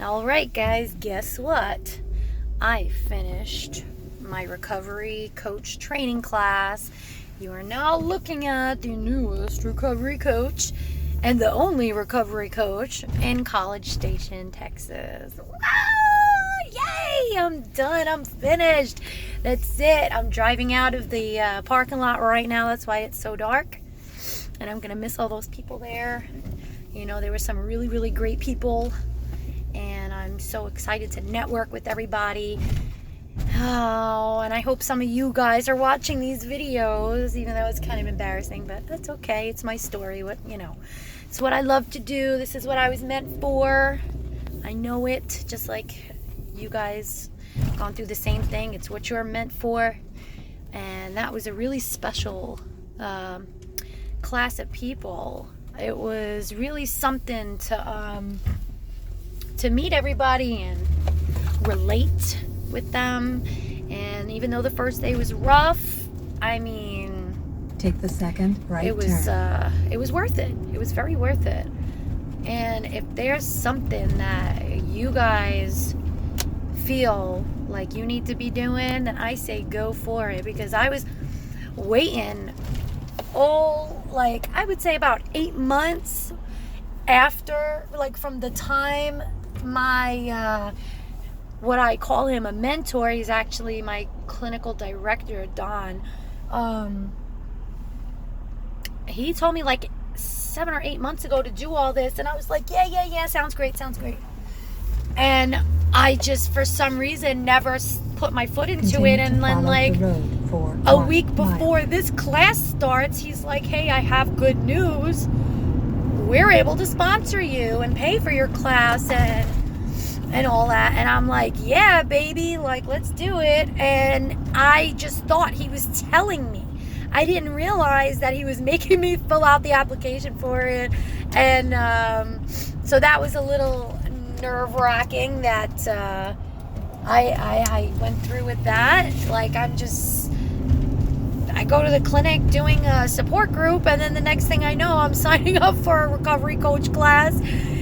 All right, guys, guess what? I finished my recovery coach training class. You are now looking at the newest recovery coach and the only recovery coach in College Station, Texas. Wow! Yay! I'm done. I'm finished. That's it. I'm driving out of the parking lot right now. That's why it's so dark. And I'm going to miss all those people there. You know, there were some really, really great people. And I'm so excited to network with everybody. Oh, and I hope some of you guys are watching these videos, even though it's kind of embarrassing, but that's okay. It's my story. It's what I love to do. This is what I was meant for. I know it, just like you guys gone through the same thing. It's what you're meant for. And that was a really special class of people. It was really something to meet everybody and relate with them. And even though the first day was rough, I mean, take the second right it was turn. It was worth it. It was very worth it. And if there's something that you guys feel like you need to be doing, then I say go for it, because I was waiting I would say about 8 months after, from the time my what I call him a mentor, he's actually my clinical director, Don. He told me 7 or 8 months ago to do all this, and I was like, yeah, sounds great. And I just, for some reason, never put my foot into it. And then a week before this class starts, he's like, hey, I have good news. We're able to sponsor you and pay for your class and all that. And I'm like, yeah, baby, let's do it. And I just thought he was telling me. I didn't realize that he was making me fill out the application for it. And so that was a little nerve-wracking that I went through with that. I go to the clinic doing a support group, and then the next thing I know, I'm signing up for a recovery coach class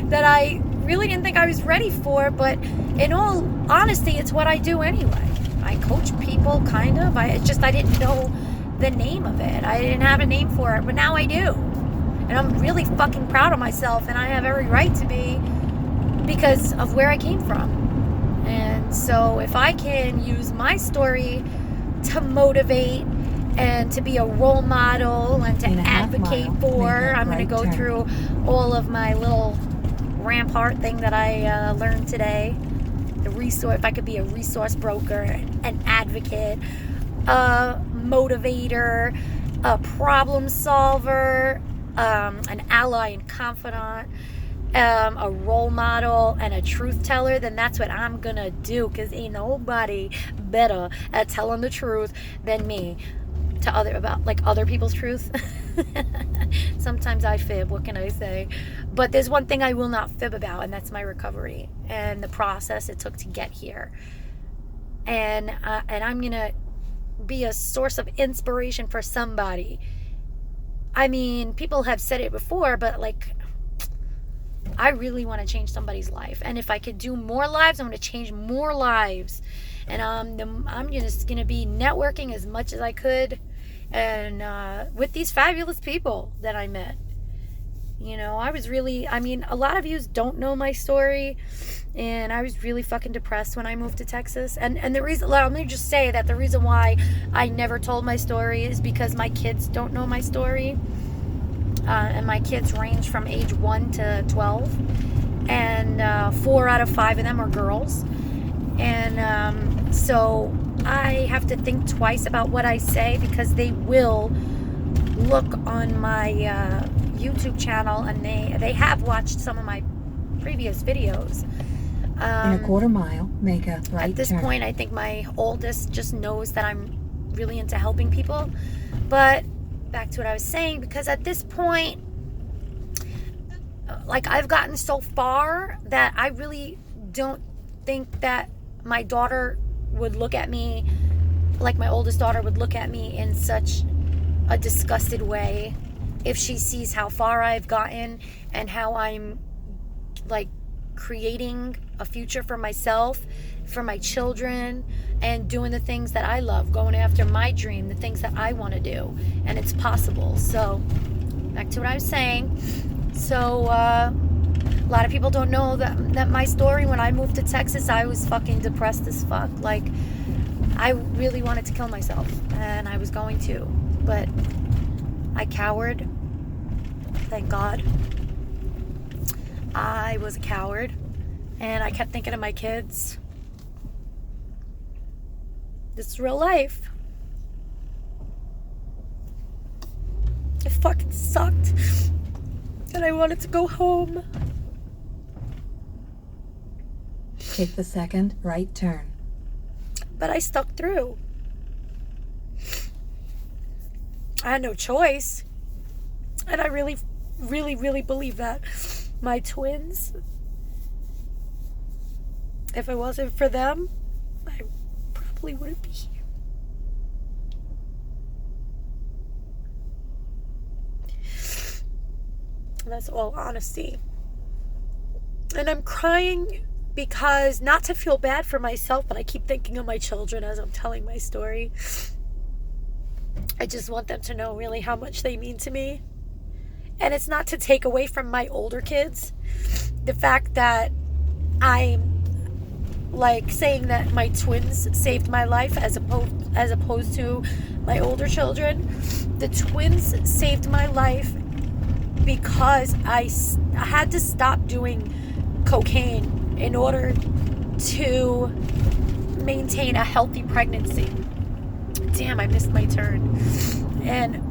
that I really didn't think I was ready for. But in all honesty, it's what I do anyway. I coach people, kind of. I didn't know the name of it. I didn't have a name for it, but now I do. And I'm really fucking proud of myself, and I have every right to be, because of where I came from. And so if I can use my story to motivate and to be a role model and to advocate for, I'm going to go through all of my little Rampart thing that I learned today. The resource, if I could be a resource broker, an advocate, a motivator, a problem solver, an ally and confidant, a role model, and a truth teller, then that's what I'm gonna do, because ain't nobody better at telling the truth than me to other people's truth. Sometimes I fib, what can I say? But there's one thing I will not fib about, and that's my recovery and the process it took to get here. And I'm gonna be a source of inspiration for somebody. I mean, people have said it before, but I really want to change somebody's life. And if I could do more lives, I'm going to change more lives. And I'm just going to be networking as much as I could, and with these fabulous people that I met. A lot of you don't know my story, and I was really fucking depressed when I moved to Texas. And the reason, let me just say that the reason why I never told my story is because my kids don't know my story. And my kids range from age 1 to 12, and 4 out of 5 of them are girls. And so I have to think twice about what I say, because they will look on my YouTube channel, and they have watched some of my previous videos. In a quarter mile, make a right turn. At this point, I think my oldest just knows that I'm really into helping people. But back to what I was saying, because at this point, I've gotten so far that I really don't think that my daughter would look at me like my oldest daughter would look at me in such a disgusted way if she sees how far I've gotten and how I'm creating a future for myself, for my children, and doing the things that I love, going after my dream, the things that I want to do, and it's possible. So back to what I was saying. So a lot of people don't know that my story, when I moved to Texas, I was fucking depressed as fuck. Like, I really wanted to kill myself, and I was going to, but I cowered. Thank God. I was a coward, and I kept thinking of my kids. This is real life. It fucking sucked, and I wanted to go home. Take the second right turn. But I stuck through. I had no choice. And I really, really, really believe that. My twins, if it wasn't for them, I probably wouldn't be here. And that's all honesty. And I'm crying because, not to feel bad for myself, but I keep thinking of my children as I'm telling my story. I just want them to know really how much they mean to me. And it's not to take away from my older kids. The fact that I'm like saying that my twins saved my life as opposed to my older children. The twins saved my life because I had to stop doing cocaine in order to maintain a healthy pregnancy. Damn, I missed my turn. And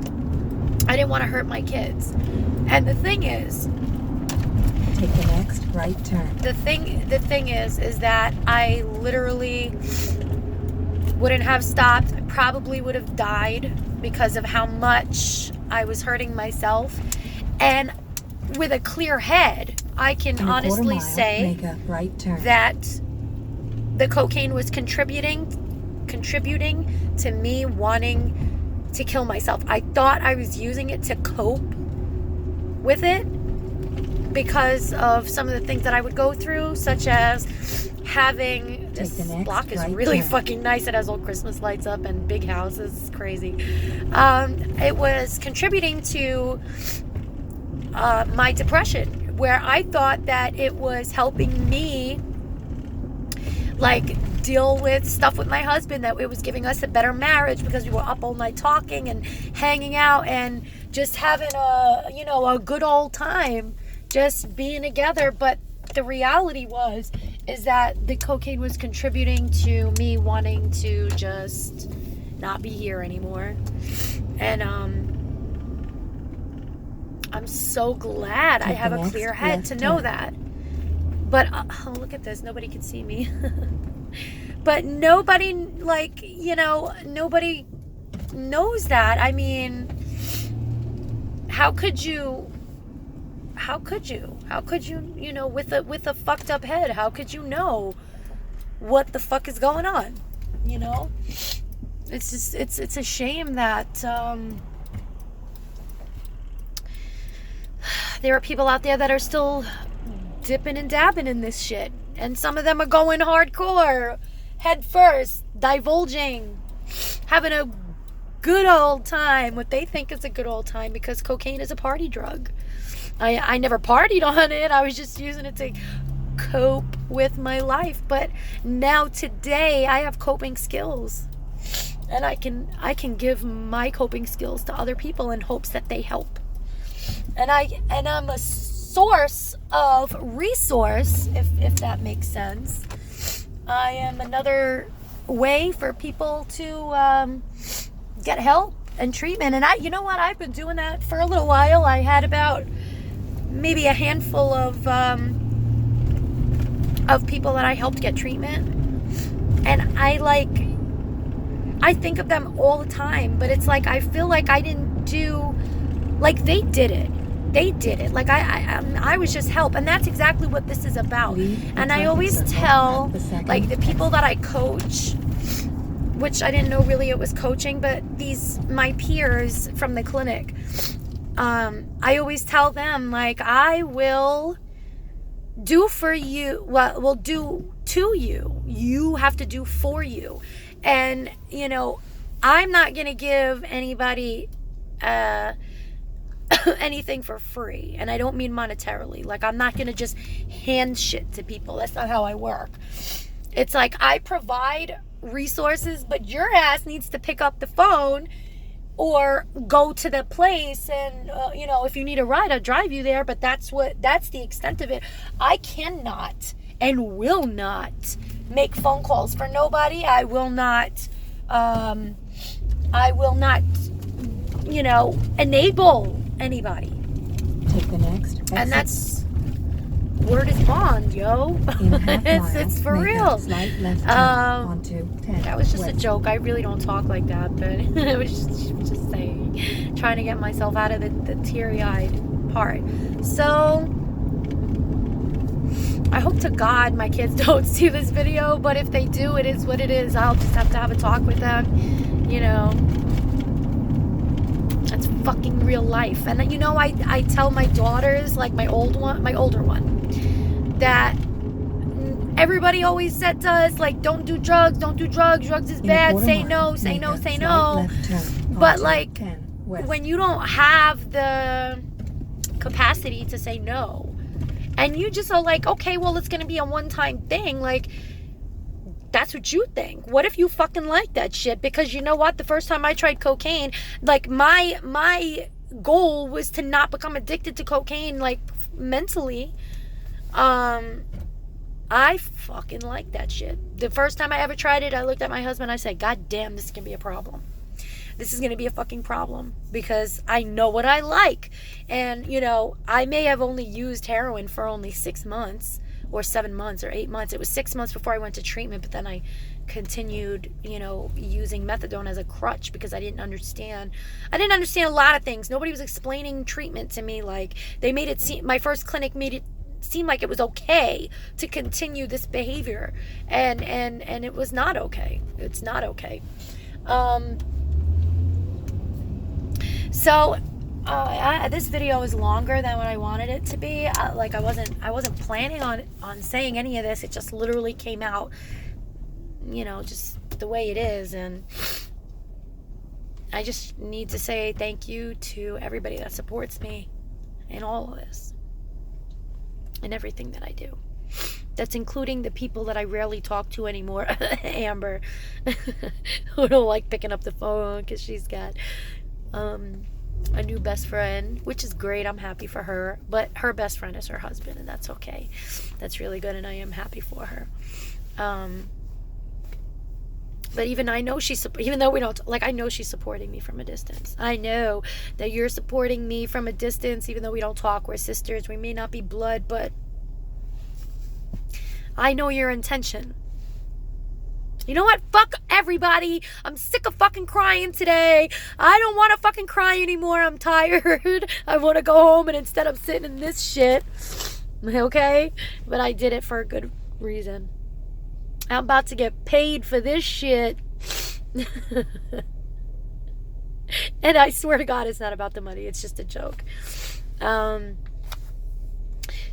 I didn't want to hurt my kids. And the thing is, take the next right turn. The thing is that I literally wouldn't have stopped. I probably would have died because of how much I was hurting myself. And with a clear head, I can honestly say make a right turn. That the cocaine was contributing to me wanting to kill myself. I thought I was using it to cope with it because of some of the things that I would go through, such as having this block is really fucking nice. It has all Christmas lights up and big houses. It's crazy. It was contributing to my depression, where I thought that it was helping me like deal with stuff with my husband, that it was giving us a better marriage because we were up all night talking and hanging out and just having a good old time, just being together. But the reality is that the cocaine was contributing to me wanting to just not be here anymore. And I'm so glad I have a clear head to know that. But look at this, nobody can see me. But nobody nobody knows that. I mean, how could you, with a fucked up head, how could you know what the fuck is going on? It's just, it's a shame that there are people out there that are still dipping and dabbing in this shit, and some of them are going hardcore, head first, divulging, having a good old time, what they think is a good old time, because cocaine is a party drug. I never partied on it. I was just using it to cope with my life. But now today I have coping skills, and I can give my coping skills to other people in hopes that they help. And I'm a source of resource, if that makes sense. I am another way for people to get help and treatment. And I've been doing that for a little while. I had about maybe a handful of people that I helped get treatment, and I think of them all the time. But it's like I feel like I didn't do, like they did it. Like I was just help, and that's exactly what this is about. And I always tell, like, the people that I coach, which I didn't know really it was coaching, but my peers from the clinic, I always tell them, like, I will do for you what will do to you, you have to do for you. And, you know, I'm not going to give anybody anything for free. And I don't mean monetarily. Like, I'm not going to just hand shit to people. That's not how I work. It's like I provide resources, but your ass needs to pick up the phone or go to the place and, you know, if you need a ride, I'll drive you there. But that's the extent of it. I cannot and will not make phone calls for nobody. I will not, you know, enable anybody. Take the next exit. And that's, word is bond, yo. In a half mile, it's for make real. a slight left turn onto 10 That was just west. a joke. I really don't talk like that, but it was just saying, trying to get myself out of the teary-eyed part. So I hope to God my kids don't see this video, but if they do, it is what it is. I'll just have to have a talk with them, you know. That's fucking real life. And you know, I tell my daughters, like my older one, that everybody always said to us, like, don't do drugs, drugs is bad, say no, say no, say no. But like, when you don't have the capacity to say no, and you just are like, okay, well, it's gonna be a one-time thing, like, that's what you think. What if you fucking like that shit? Because you know what? The first time I tried cocaine, like, my goal was to not become addicted to cocaine, like, mentally. I fucking like that shit. The first time I ever tried it, I looked at my husband, I said, God damn, this is gonna be a problem. This is gonna be a fucking problem because I know what I like. And, you know, I may have only used heroin for only 6 months or 7 months or 8 months. It was 6 months before I went to treatment, but then I continued, you know, using methadone as a crutch because I didn't understand a lot of things. Nobody was explaining treatment to me. Like, they made it seem, my first clinic made it seem like it was okay to continue this behavior, and it was not okay. It's not okay. So this video is longer than what I wanted it to be. Like, I wasn't planning on saying any of this. It just literally came out, you know, just the way it is. And I just need to say thank you to everybody that supports me in all of this and everything that I do. That's including the people that I rarely talk to anymore. Amber, who don't like picking up the phone because she's got a new best friend, which is great. I'm happy for her, but her best friend is her husband, and that's okay. That's really good, and I am happy for her. But even I know even though we don't, like, I know she's supporting me from a distance. I know that you're supporting me from a distance, even though we don't talk. We're sisters. We may not be blood, but I know your intention. You know what? Fuck everybody. I'm sick of fucking crying today. I don't want to fucking cry anymore. I'm tired. I want to go home, and instead I'm sitting in this shit. Okay? But I did it for a good reason. I'm about to get paid for this shit. And I swear to God, it's not about the money. It's just a joke.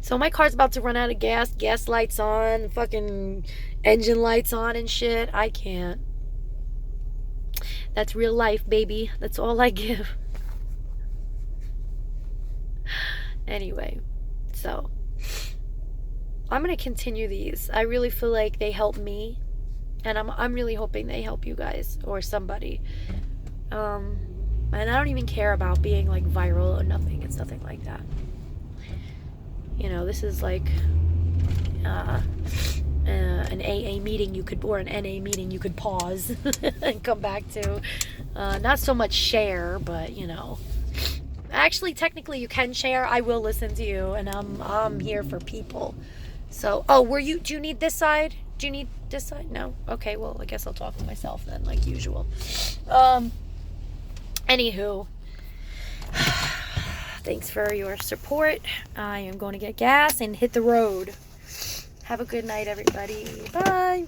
So my car's about to run out of gas. Gas lights on. Fucking engine lights on and shit. I can't. That's real life, baby. That's all I give. Anyway, so I'm gonna continue these. I really feel like they help me, and I'm really hoping they help you guys or somebody. And I don't even care about being like viral or nothing. It's nothing like that. You know, this is like an AA meeting or an NA meeting you could pause and come back to. Not so much share, but, you know. Actually, technically you can share. I will listen to you, and I'm here for people. So, do you need this side? Do you need this side? No? Okay, well, I guess I'll talk to myself then, like usual. Anywho, thanks for your support. I am going to get gas and hit the road. Have a good night, everybody. Bye.